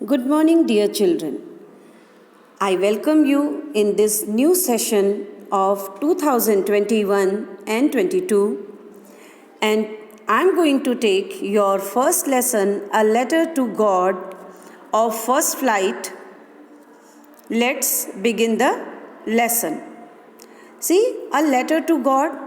Good morning, dear children. I welcome you in this new session of 2021 and 22, and I'm going to take your first lesson, A Letter to God, of First Flight. Let's begin the lesson. See, a letter to God.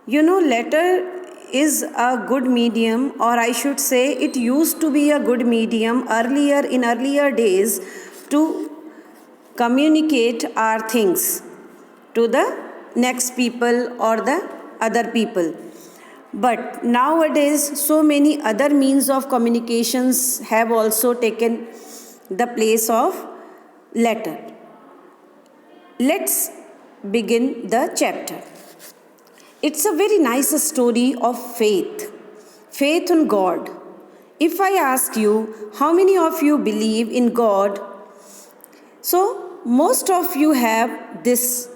Letter is a good medium, or I should say it used to be a good medium in earlier days to communicate our things to the next people or the other people. But nowadays so many other means of communications have also taken the place of letter. Let's begin the chapter. It's a very nice story of faith in God. If I ask you, how many of you believe in God? So, most of you have this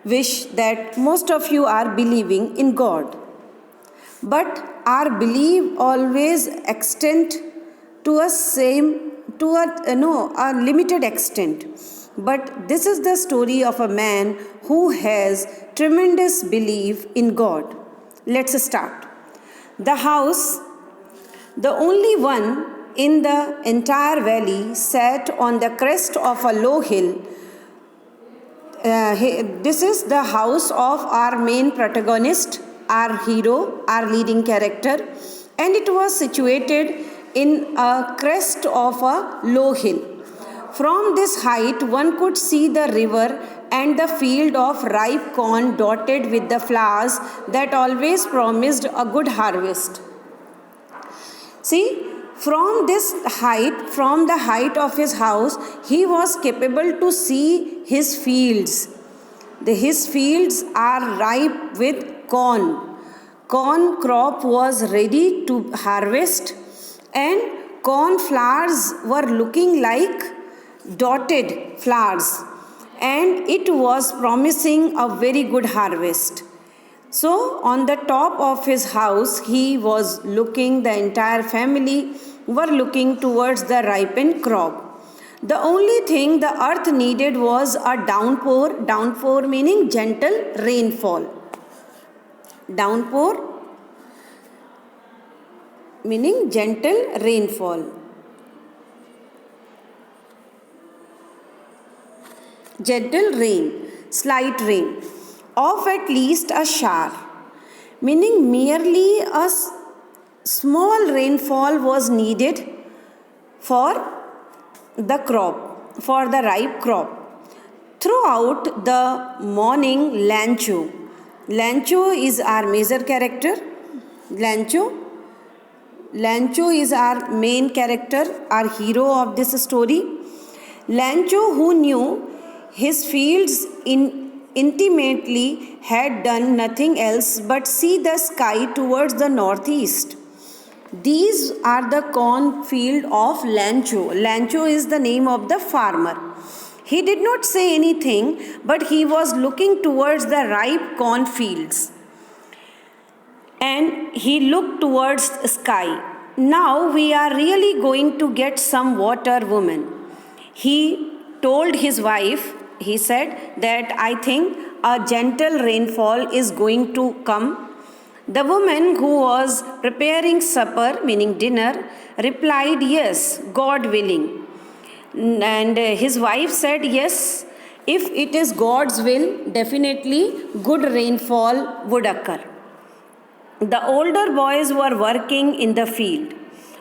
wish that most of you are believing in God. But our belief always extend to a limited extent. But this is the story of a man who has tremendous belief in God. Let's start. The house, the only one in the entire valley, sat on the crest of a low hill. This is the house of our main protagonist, our hero, our leading character, and it was situated in a crest of a low hill. From this height, one could see the river and the field of ripe corn dotted with the flowers that always promised a good harvest. See, from the height of his house, he was capable to see his fields. His fields are ripe with corn. Corn crop was ready to harvest, and corn flowers were looking like dotted flowers, and it was promising a very good harvest. So on the top of his house, he was looking, the entire family were looking towards the ripened crop. The only thing the earth needed was a downpour meaning gentle rainfall. Downpour meaning gentle rainfall. Gentle rain, slight rain, of at least a shower, meaning merely a small rainfall was needed for the crop, for the ripe crop. Throughout the morning, Lancho is our major character. Lancho is our main character, our hero of this story. Lancho, who knew his fields intimately, had done nothing else but see the sky towards the northeast. These are the cornfield of Lancho. Lancho is the name of the farmer. He did not say anything, but he was looking towards the ripe cornfields. And he looked towards the sky. Now we are really going to get some water, woman. He told his wife, he said that I think a gentle rainfall is going to come. The woman who was preparing supper, meaning dinner, replied, yes, God willing. And his wife said, yes, if it is God's will, definitely good rainfall would occur. The older boys were working in the field,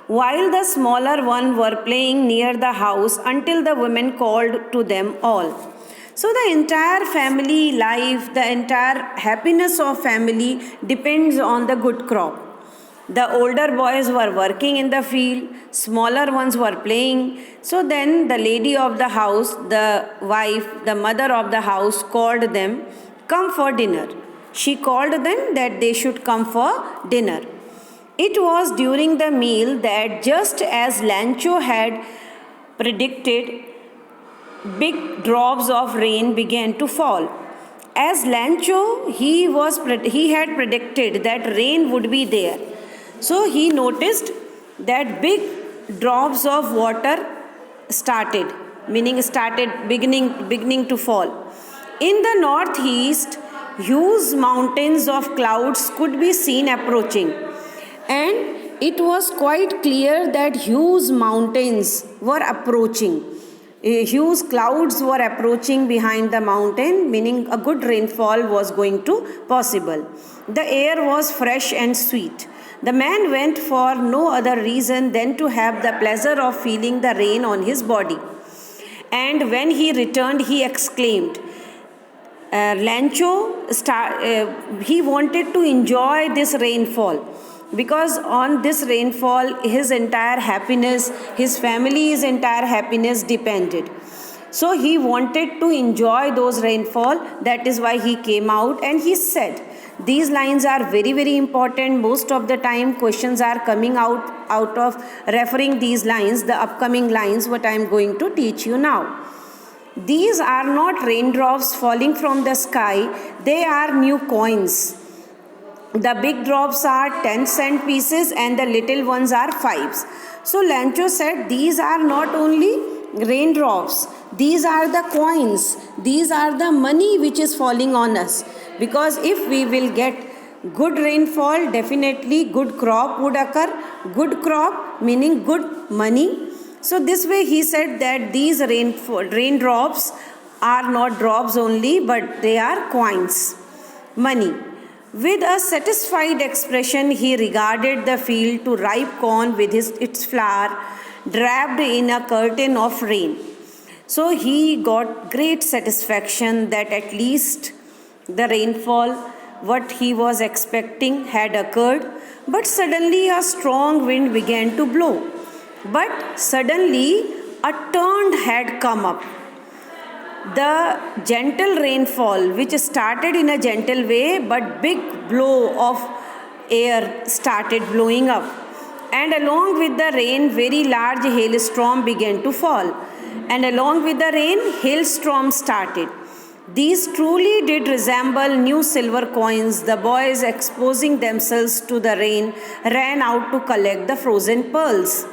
while the smaller ones were playing near the house until the women called to them all. So the entire family life, the entire happiness of family depends on the good crop. The older boys were working in the field, smaller ones were playing. So then the lady of the house, the wife, the mother of the house called them, come for dinner. She called them that they should come for dinner. It was during the meal that, just as Lancho had predicted, big drops of rain began to fall. As Lancho, he had predicted that rain would be there. So he noticed that big drops of water started, meaning beginning to fall. In the northeast, huge mountains of clouds could be seen approaching, and it was quite clear that huge mountains were approaching. Huge clouds were approaching behind the mountain, meaning a good rainfall was going to possible. The air was fresh and sweet. The man went for no other reason than to have the pleasure of feeling the rain on his body. And when he returned, he exclaimed, he wanted to enjoy this rainfall, because on this rainfall his entire happiness, his family's entire happiness depended. So he wanted to enjoy those rainfall. That is why he came out and he said, these lines are very, very important. Most of the time questions are coming out of referring these lines, the upcoming lines what I am going to teach you now. These are not raindrops falling from the sky, they are new coins. The big drops are 10-cent pieces and the little ones are 5s. So Lancho said, these are not only raindrops, these are the coins, these are the money which is falling on us. Because if we will get good rainfall, definitely good crop would occur. Good crop meaning good money. So this way he said that these raindrops are not drops only, but they are coins, money. With a satisfied expression, he regarded the field to ripe corn with its flower draped in a curtain of rain. So he got great satisfaction that at least the rainfall, what he was expecting, had occurred. But suddenly a strong wind began to blow. But suddenly a turn had come up. The gentle rainfall, which started in a gentle way, but big blow of air started blowing up. And along with the rain, very large hailstorm began to fall. And along with the rain, hailstorm started. These truly did resemble new silver coins. The boys, exposing themselves to the rain, ran out to collect the frozen pearls.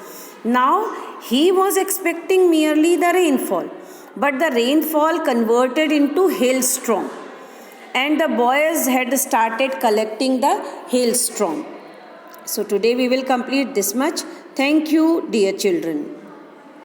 Now, he was expecting merely the rainfall, but the rainfall converted into hailstorm, and the boys had started collecting the hailstorm. So today we will complete this much. Thank you, dear children.